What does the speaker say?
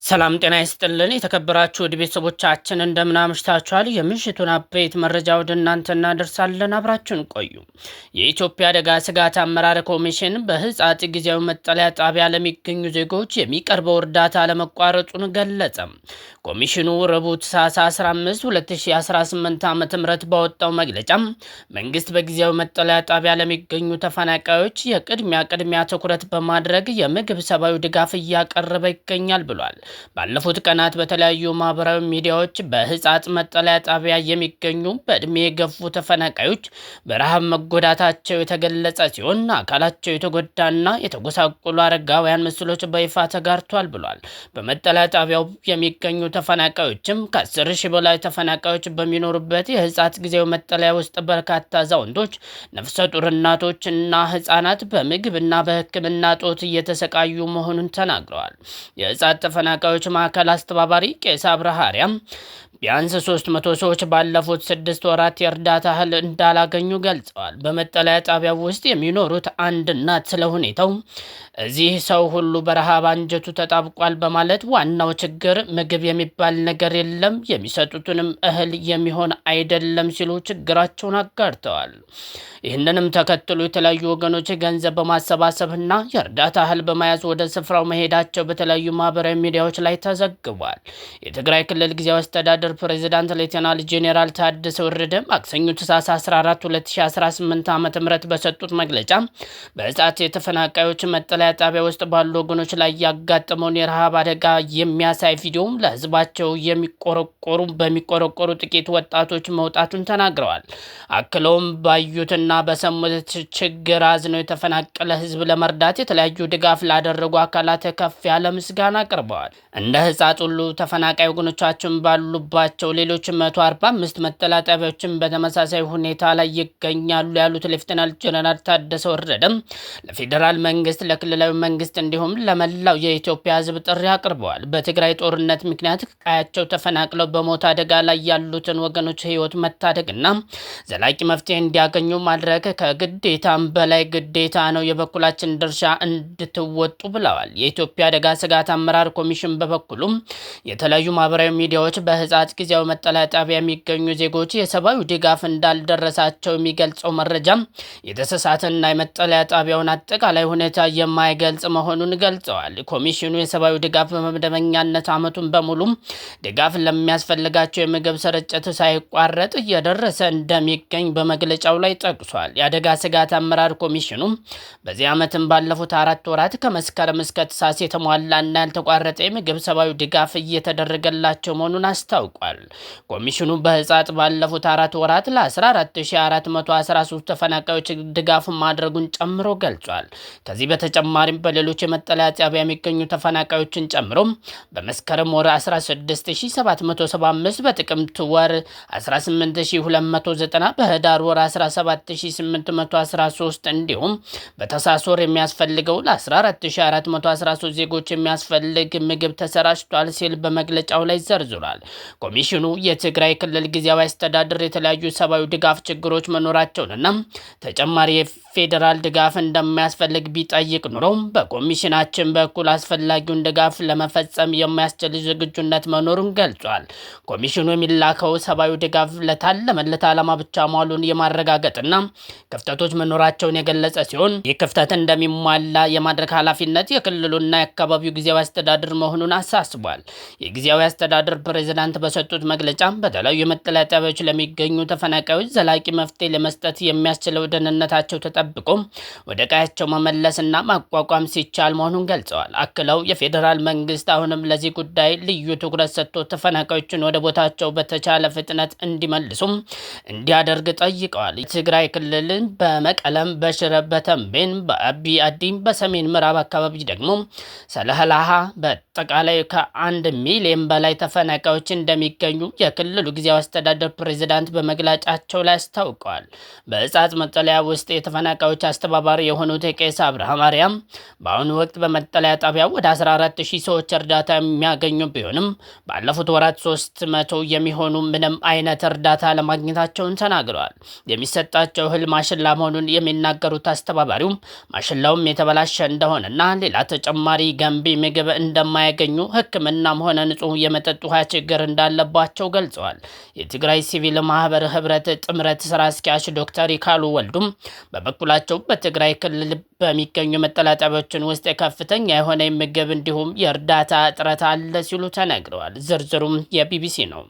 ሰላም ጤና ይስጥልን የተከበራችሁ ውድ ቤተሰቦቻችን እንደምን አምሽታችኋል? የምሽቱን አበይት መረጃ ወደ እናንተ እናደርሳለን። አብራችሁን ቆዩ። የኢትዮጵያ አደጋ ስጋት አመራር ኮሚሽን በህጻጽ ጊዜያዊ መጠለያ ጣቢያ ለሚገኙ ዜጎች የሚቀርበው እርዳታ ለመቋረጡን ገለጸ። ኮሚሽኑ ረቡዕ ታኅሳስ 15 2018 ዓ.ም ባወጣው መግለጫ መንግስት በጊዜያዊ መጠለያ ጣቢያ ለሚገኙ ተፈናቃዮች የቅድሚያ ትኩረት በማድረግ የምግብ ሰብአዊ ድጋፍ እያቀረበ ይገኛል ብሏል። ባለፉት ቀናት በተለያዩ ማህበራዊ ሚዲያዎች በህጻጽ መጠለያ ጣቢያ የሚገኙ በእድሜ የገፉ ተፈናቃዮች በረሃብ መጎዳታቸው የተገለጸ ሲሆን አካላቸው የተጎዳና የተጎሳቆሉ አረጋውያን ምስሎች በይፋ ተጋርቷል ብሏል። በመጠለያ ጣቢያው የሚገኙ ተፈናቃዮችም ከ10 ሺህ በላይ ተፈናቃዮች በሚኖሩበት የህጻጽ ጊዜያዊ መጠለያ ውስጥ በርካታ አዛውንቶች፣ ነፍሰ ጡር እናቶች እና ህጻናት በምግብና በሕክምና ጦት እየተሰቃዩ መሆኑን ተናግረዋል። የህጻጽ ተፈናቃዮች ማዕከል አስተባባሪ ቄስ አብርሃሪያም ቢያንስ 300 ሰዎች ባለፉት 6 ወራት የእርዳታ እህል እንዳላገኙ ገልጸዋል። በመጠለያ ጣቢያው ውስጥ የሚኖሩት አንድ እናት ስለ ሁኔታው እዚህ ሰው ሁሉ በረሃብ አንጀቱ ተጣብቋል በማለት ዋናው ችግር ምግብ የሚባል ነገር የለም፣ የሚሰጡትንም እህል የሚሆን አይደለም ሲሉ ችግራቸውን አጋርተዋል። ይህንንም ተከትሎ የተለያዩ ወገኖች ገንዘብ በማሰባሰብና የእርዳታ እህል በመያዝ ወደ ስፍራው መሄዳቸው በተለያዩ ማህበራዊ ሚዲያዎች ላይ ተዘግቧል። የትግራይ ክልል ጊዜያዊ አስተዳደር ፕሬዝዳንት ሌተናል ጄኔራል ታደሰ ወረደ ማክሰኞ ታኅሳስ 14 2018 ዓ.ም በሰጡት መግለጫ በህጻጽ የተፈናቃዮች መጠለያ ጣቢያ ውስጥ ባሉ ወገኖች ላይ ያጋጠመውን የረሃብ አደጋ የሚያሳይ ቪዲዮም ለህዝባቸው በሚቆረቆሩ ጥቂት ወጣቶች መውጣቱን ተናግረዋል። አክለውም ባዩትና በሰሙት ችግር አዝነው የተፈናቀለ ህዝብ ለመርዳት የተለያዩ ድጋፍ ላደረጉ አካላት ከፍ ያለ ምስጋና አቅርበዋል። እንደ ህጻጽ ሁሉ ተፈናቃይ ወገኖቻችን ባሉባቸው ሌሎች 145 መጠለያ ጣቢያዎችን በተመሳሳይ ሁኔታ ላይ ይገኛሉ ያሉት ሌፍተናል ጄኔራል ታደሰ ወረደም ለፌዴራል መንግስት፣ ለክልላዊ መንግስት እንዲሁም ለመላው የኢትዮጵያ ህዝብ ጥሪ አቅርበዋል። በትግራይ ጦርነት ምክንያት ቀያቸው ተፈናቅለው በሞት አደጋ ላይ ያሉትን ወገኖች ህይወት መታደግና ዘላቂ መፍትሄ እንዲያገኙ ማድረግ ከግዴታም በላይ ግዴታ ነው። የበኩላችን ድርሻ እንድትወጡ ብለዋል። የኢትዮጵያ አደጋ ስጋት አመራር ኮሚሽን በበኩሉም የተለያዩ ማህበራዊ ሚዲያዎች በህጻጽ ጊዜያዊ መጠለያ ጣቢያ የሚገኙ ዜጎች የሰብአዊ ድጋፍ እንዳልደረሳቸው የሚገልጸው መረጃ የተሳሳተና የመጠለያ ጣቢያውን አጠቃላይ ሁኔታ የማይገልጽ መሆኑን ገልጸዋል። ኮሚሽኑ የሰብአዊ ድጋፍ በመደበኛነት ዓመቱን በሙሉ ድጋፍ ለሚያስፈልጋቸው የምግብ ስርጭት ሳይቋረጥ እየደረሰ እንደሚገኝ በመግለጫው ላይ ጠቅሷል። የአደጋ ስጋት አመራር ኮሚሽኑ በዚህ ዓመትም ባለፉት 4 ወራት ከመስከረም እስከ ታኅሳስ የተሟላና ያልተቋረጠ የምግብ ሰብአዊ ድጋፍ እየተደረገላቸው መሆኑን አስታውቋል። ኮሚሽኑ በህጻጽ ባለፉት 4 ወራት ለ14413 ተፈናቃዮች ድጋፍ ማድረጉን ጨምሮ ገልጿል። ከዚህ በተጨማሪም በሌሎች የመጠለያ ጣቢያ የሚገኙ ተፈናቃዮችን ጨምሮ በመስከረም ወር 16775፣ በጥቅምት ወር 18290፣ በህዳር ወር 17813 እንዲሁም በታኅሳስ ወር የሚያስፈልገው ለ14413 ዜጎች የሚያስፈልግ ምግብ ተሰራጭቷል ሲል በመግለጫው ላይ ዘርዝሯል። ኮሚሽኑ የትግራይ ክልል ጊዜያዊ አስተዳደር የተለያዩ ሰብአዊ ድጋፍ ችግሮች መኖራቸውንና ተጨማሪ የፌዴራል ድጋፍ እንደማያስፈልግ ቢጠይቅ ኑሮ በኮሚሽናችን በኩል አስፈላጊውን ድጋፍ ለመፈጸም የሚያስችል ዝግጁነት መኖሩን ገልጿል። ኮሚሽኑ የሚላከው ሰብአዊ ድጋፍ ለታለመለት ዓላማ ብቻ መዋሉን የማረጋገጥና ክፍተቶች መኖራቸውን የገለጸ ሲሆን ይህ ክፍተት እንደሚሟላ የማድረግ ኃላፊነት የክልሉና የአካባቢው ጊዜያዊ አስተዳደር መሆኑን አሳስቧል። የጊዜያዊ አስተዳደር ፕሬዝዳንት በሰጡት መግለጫ በተለያዩ የመጠለያ ጣቢያዎች ለሚገኙ ተፈናቃዮች ዘላቂ መፍትሄ ለመስጠት የሚያስችለው ደህንነታቸው ተጠብቆ ወደ ቀያቸው መመለስና ማቋቋም ሲቻል መሆኑን ገልጸዋል። አክለው የፌዴራል መንግስት አሁንም ለዚህ ጉዳይ ልዩ ትኩረት ሰጥቶ ተፈናቃዮችን ወደ ቦታቸው በተቻለ ፍጥነት እንዲመልሱም እንዲያደርግ ጠይቀዋል። የትግራይ ክልልን በመቀለም፣ በሽረ፣ በተንቤን፣ በአቢ አዲም፣ በሰሜን ምዕራብ አካባቢ ደግሞ ሰለህላሃ በአጠቃላይ ከ1 ሚሊዮን በላይ ተፈናቃዮች እንደሚ እንደሚገኙ የክልሉ ጊዜያዊ አስተዳደር ፕሬዝዳንት በመግለጫቸው ላይ አስታውቀዋል። በህጻጽ መጠለያ ውስጥ የተፈናቃዮች አስተባባሪ የሆኑት ቄስ አብርሃም ማርያም በአሁኑ ወቅት በመጠለያ ጣቢያው ወደ 14000 ሰዎች እርዳታ የሚያገኙ ቢሆንም ባለፉት ወራት 300 የሚሆኑ ምንም አይነት እርዳታ ለማግኘታቸውን ተናግረዋል። የሚሰጣቸው እህል ማሽላ መሆኑን የሚናገሩት አስተባባሪው ማሽላውም የተበላሸ እንደሆነና ሌላ ተጨማሪ ገንቢ ምግብ እንደማያገኙ ሕክምናም ሆነ ንጹህ የመጠጥ ውሃ ችግር እንዳለባቸው ገልጸዋል። የትግራይ ሲቪል ማህበር ህብረት ጥምረት ስራ አስኪያጅ ዶክተር ይካሉ ወልዱም በበኩላቸው በትግራይ ክልል በሚገኙ መጠለያ ጣቢያዎች ውስጥ ከፍተኛ የሆነ ምግብ እንዲሁም የእርዳታ እጥረት አለ ሲሉ ተናግረዋል። ዝርዝሩም የቢቢሲ ነው።